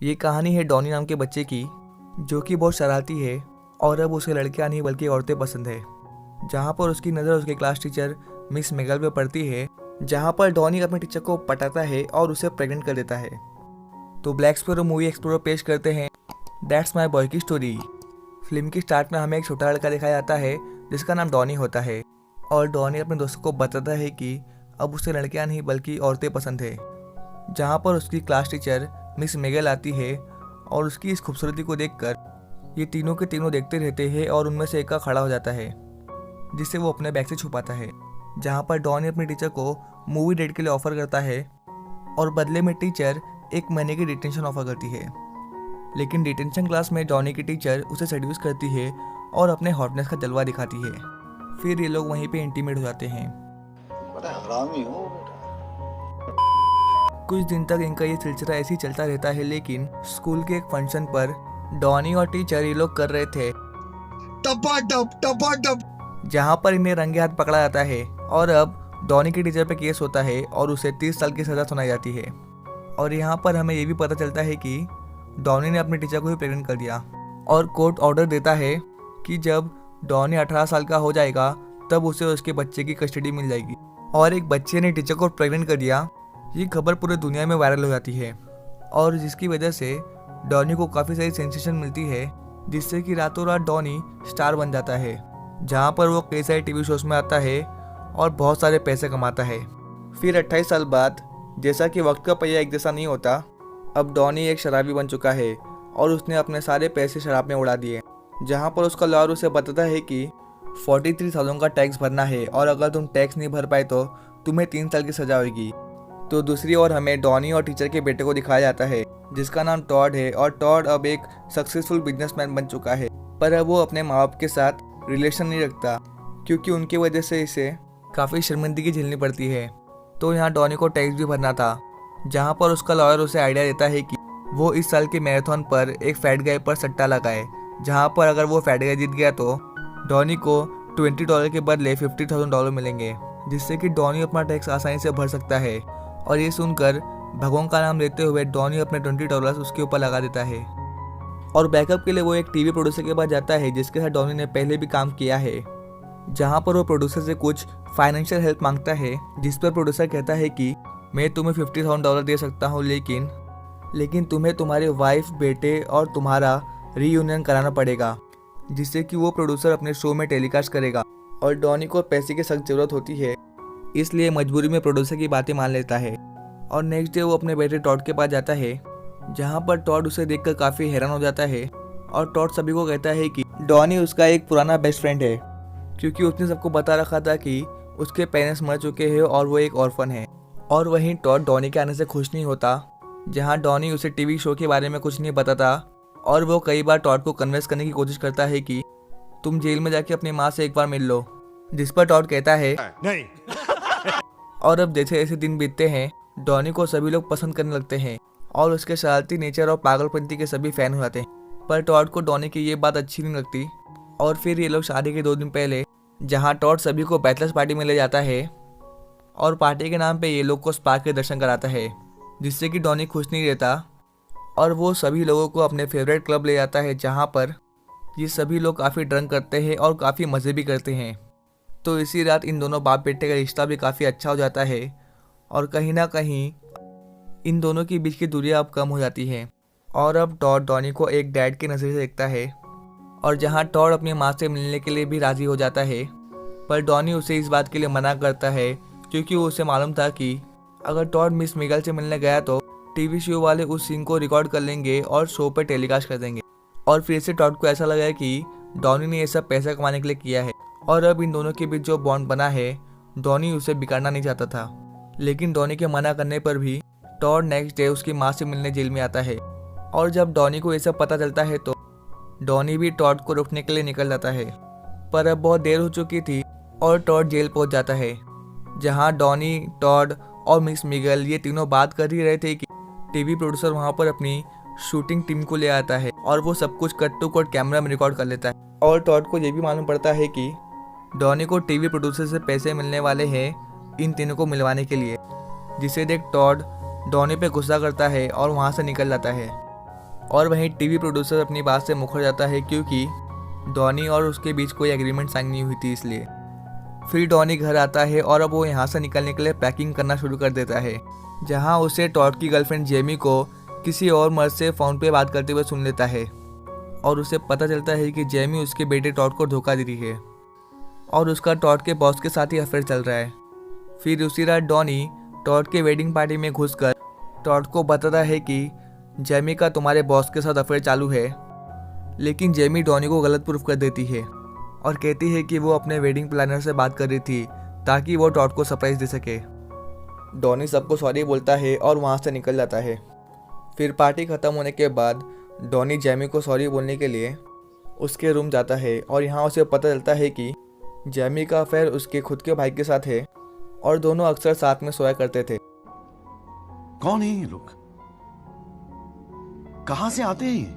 ये कहानी है डॉनी नाम के बच्चे की, जो कि बहुत शरारती है और अब उसे लड़कियां नहीं बल्कि औरतें पसंद है। जहाँ पर उसकी नज़र उसके क्लास टीचर मिस मेगल पे पड़ती है, जहाँ पर डॉनी अपने टीचर को पटाता है और उसे प्रेग्नेंट कर देता है। तो ब्लैक स्पैरो मूवी एक्सप्लोरर पेश करते हैं दैट्स माई बॉय की स्टोरी। फिल्म की स्टार्ट में हमें एक छोटा लड़का दिखाया जाता है जिसका नाम डॉनी होता है, और डॉनी अपने दोस्तों को बताता है कि अब उसे लड़कियां नहीं बल्कि औरतें पसंद है। जहाँ पर उसकी क्लास टीचर मिस मेगल आती है और उसकी इस खूबसूरती को देखकर ये तीनों के तीनों देखते रहते हैं और उनमें से एक का खड़ा हो जाता है, जिसे वो अपने बैग से छुपाता है। जहाँ पर डॉनी अपने टीचर को मूवी डेट के लिए ऑफर करता है और बदले में टीचर 1 महीने की डिटेंशन ऑफर करती है। लेकिन डिटेंशन क्लास में डॉनी की टीचर उसे सेड्यूस करती है और अपने हॉटनेस का जलवा दिखाती है। फिर ये लोग वहीं पे इंटीमेट हो जाते हैं। बड़ा हरामी हो बेटा। कुछ दिन तक इनका ये सिलसिला ऐसे ही चलता रहता है, लेकिन स्कूल के एक फंक्शन पर डॉनी और टीचर ये लोग कर रहे थे टपाटप। जहाँ पर इन्हें रंगे हाथ पकड़ा जाता है और अब डॉनी के टीचर पे केस होता है और उसे 30 साल की सजा सुनाई जाती है। और यहाँ पर हमें ये भी पता चलता है कि डॉनी ने अपने टीचर को ही प्रेग्नेंट कर दिया और कोर्ट ऑर्डर देता है कि जब डॉनी 18 साल का हो जाएगा तब उसे उसके बच्चे की कस्टडी मिल जाएगी। और एक बच्चे ने टीचर को प्रेग्नेंट कर दिया, ये खबर पूरे दुनिया में वायरल हो जाती है और जिसकी वजह से डॉनी को काफ़ी सारी सेंसेशन मिलती है, जिससे कि रातों रात डॉनी स्टार बन जाता है। जहाँ पर वो कई सारे टीवी शोज में आता है और बहुत सारे पैसे कमाता है। फिर 28 साल बाद, जैसा कि वक्त का पहिया एक जैसा नहीं होता, अब डॉनी एक शराबी बन चुका है और उसने अपने सारे पैसे शराब में उड़ा दिए। जहाँ पर उसका लॉयर उसे बताता है कि 43 सालों का टैक्स भरना है और अगर तुम टैक्स नहीं भर पाए तो तुम्हें 3 साल की सजा होगी। तो दूसरी ओर हमें डॉनी और टीचर के बेटे को दिखाया जाता है जिसका नाम टॉड है, और टॉड अब एक सक्सेसफुल बिजनेसमैन बन चुका है। पर अब वो अपने माँ बाप के साथ रिलेशन नहीं रखता क्योंकि उनकी वजह से इसे काफ़ी शर्मिंदगी झेलनी पड़ती है। तो यहाँ डॉनी को टैक्स भी भरना था, जहाँ पर उसका लॉयर उसे आइडिया देता है कि वो इस साल के मैराथन पर एक फैट गाय पर सट्टा लगाए, जहाँ पर अगर वो फैट गाय जीत गया तो डॉनी को $20 के बदले $50,000 मिलेंगे, जिससे कि डॉनी अपना टैक्स आसानी से भर सकता है। और ये सुनकर भगवान का नाम लेते हुए डॉनी अपने $20 उसके ऊपर लगा देता है। और बैकअप के लिए वो एक टीवी प्रोड्यूसर के पास जाता है जिसके साथ डॉनी ने पहले भी काम किया है, जहाँ पर वो प्रोड्यूसर से कुछ फाइनेंशियल हेल्प मांगता है, जिस पर प्रोड्यूसर कहता है कि मैं तुम्हें $50,000 दे सकता हूँ, लेकिन तुम्हें तुम्हारे वाइफ, बेटे और तुम्हारा रीयूनियन कराना पड़ेगा, जिससे कि वो प्रोड्यूसर अपने शो में टेलीकास्ट करेगा। और डॉनी को पैसे की सख्त जरूरत होती है, इसलिए मजबूरी में प्रोड्यूसर की बातें मान लेता है। और नेक्स्ट डे वो अपने बेटे टॉड के पास जाता है, जहाँ पर टॉड उसे देखकर काफ़ी हैरान हो जाता है और टॉड सभी को कहता है कि डॉनी उसका एक पुराना बेस्ट फ्रेंड है, क्योंकि उसने सबको बता रखा था कि उसके पेरेंट्स मर चुके हैं और वो एक ऑर्फन है। और वहीं टॉड डॉनी के आने से खुश नहीं होता, जहाँ डॉनी उसे टीवी शो के बारे में कुछ नहीं बताता और वो कई बार टॉड को कन्विंस करने की कोशिश करता है कि तुम जेल में जाके अपनी माँ से एक बार मिल लो, जिस पर टॉड कहता है नहीं। और अब जैसे जैसे दिन बीतते हैं डॉनी को सभी लोग पसंद करने लगते हैं और उसके शरारती नेचर और पागलपंती के सभी फैन हो जाते हैं। पर टॉड को डॉनी की ये बात अच्छी नहीं लगती और फिर ये लोग शादी के 2 दिन पहले, जहाँ टॉड सभी को बैचलर्स पार्टी में ले जाता है और पार्टी के नाम पे ये लोग को स्पा के दर्शन कराता है, जिससे कि डॉनी खुश नहीं रहता और वो सभी लोगों को अपने फेवरेट क्लब ले जाता है, जहाँ पर ये सभी लोग काफ़ी ड्रंक करते हैं और काफ़ी मज़े भी करते हैं। तो इसी रात इन दोनों बाप बेटे का रिश्ता भी काफ़ी अच्छा हो जाता है और कहीं ना कहीं इन दोनों के बीच की दूरियां अब कम हो जाती है। और अब टॉड डॉनी को एक डैड के नज़र से देखता है और जहां टॉड अपनी माँ से मिलने के लिए भी राज़ी हो जाता है, पर डॉनी उसे इस बात के लिए मना करता है क्योंकि उसे मालूम था कि अगर टॉड मिस मिगल से मिलने गया तो टीवी शो वाले उस सीन को रिकॉर्ड कर लेंगे और शो पर टेलीकास्ट कर देंगे। और फिर से टॉड को ऐसा लगा कि डॉनी ने ये सब पैसा कमाने के लिए किया है और अब इन दोनों के बीच जो बॉन्ड बना है डॉनी उसे बिगाड़ना नहीं चाहता था। लेकिन डॉनी के मना करने पर भी टॉड नेक्स्ट डे उसकी माँ से मिलने जेल में आता है और जब डॉनी को ये सब पता चलता है तो डॉनी भी टॉड को रोकने के लिए निकल जाता है। पर अब बहुत देर हो चुकी थी और टॉड जेल पहुंच जाता है, जहां डॉनी, टॉड और मिस मिगल ये तीनों बात कर ही रहे थे कि टीवी प्रोड्यूसर वहां पर अपनी शूटिंग टीम को ले आता है और वो सब कुछ कट टू कट कैमरा में रिकॉर्ड कर लेता है। और टॉड को ये भी मालूम पड़ता है कि डॉनी को टीवी प्रोड्यूसर से पैसे मिलने वाले हैं इन तीनों को मिलवाने के लिए, जिसे देख टॉड डॉनी पे गुस्सा करता है और वहाँ से निकल जाता है। और वहीं टीवी प्रोड्यूसर अपनी बात से मुकर जाता है क्योंकि डॉनी और उसके बीच कोई एग्रीमेंट साइन नहीं हुई थी इसलिए। फिर डॉनी घर आता है और अब वो यहाँ से निकलने के लिए पैकिंग करना शुरू कर देता है, जहाँ उसे टॉड की गर्लफ्रेंड जेमी को किसी और मर्द से फ़ोन पे बात करते हुए सुन लेता है और उसे पता चलता है कि जेमी उसके बेटे टॉड को धोखा दे रही है और उसका टॉड के बॉस के साथ ही अफेयर चल रहा है। फिर उसी रात डॉनी टॉड के वेडिंग पार्टी में घुसकर टॉड को बताता है कि जेमी का तुम्हारे बॉस के साथ अफेयर चालू है, लेकिन जेमी डॉनी को गलत प्रूफ कर देती है और कहती है कि वो अपने वेडिंग प्लानर से बात कर रही थी ताकि वो टॉड को सरप्राइज दे सके। डॉनी सबको सॉरी बोलता है और वहाँ से निकल जाता है। फिर पार्टी ख़त्म होने के बाद डॉनी जेमी को सॉरी बोलने के लिए उसके रूम जाता है और यहाँ उसे पता चलता है कि जेमी का अफेयर उसके खुद के भाई के साथ है और दोनों अक्सर साथ में सोया करते थे। कौन है ये लोग? कहाँ से आते हैं ये?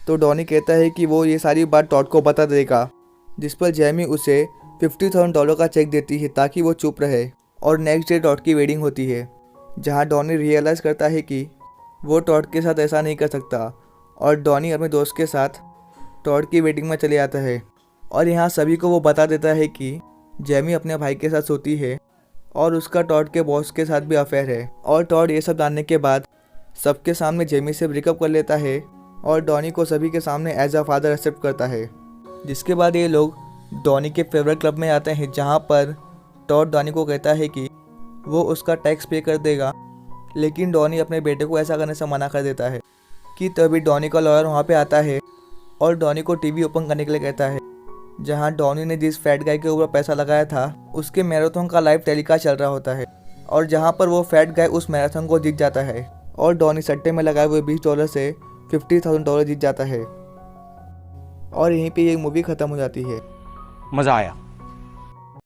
तो डॉनी कहता है कि वो ये सारी बात टॉड को बता देगा, जिस पर जेमी उसे $50,000 का चेक देती है ताकि वो चुप रहे। और नेक्स्ट डे टॉड की वेडिंग होती है, जहाँ डॉनी रियलाइज़ करता है कि वो टॉड के साथ ऐसा नहीं कर सकता और डॉनी अपने दोस्त के साथ टॉड की वेडिंग में चले जाता है और यहाँ सभी को वो बता देता है कि जेमी अपने भाई के साथ सोती है और उसका टॉड के बॉस के साथ भी अफेयर है। और टॉड ये सब जानने के बाद सबके सामने जेमी से ब्रेकअप कर लेता है और डॉनी को सभी के सामने एज अ फादर एक्सेप्ट करता है। जिसके बाद ये लोग डॉनी के फेवरेट क्लब में आते हैं, जहाँ पर टॉड डॉनी को कहता है कि वो उसका टैक्स पे कर देगा, लेकिन डॉनी अपने बेटे को ऐसा करने से मना कर देता है। कि तभी डॉनी का लॉयर वहाँ पे आता है और डॉनी को टीवी ओपन करने के लिए कहता है, जहाँ डॉनी ने जिस फैट गाय के ऊपर पैसा लगाया था उसके मैराथन का लाइव टेलीकास्ट चल रहा होता है और जहाँ पर वो फैट गाय उस मैराथन को जीत जाता है और डॉनी सट्टे में लगाए हुए $20 से $50,000 जीत जाता है। और यहीं पे ये मूवी ख़त्म हो जाती है। मजा आया।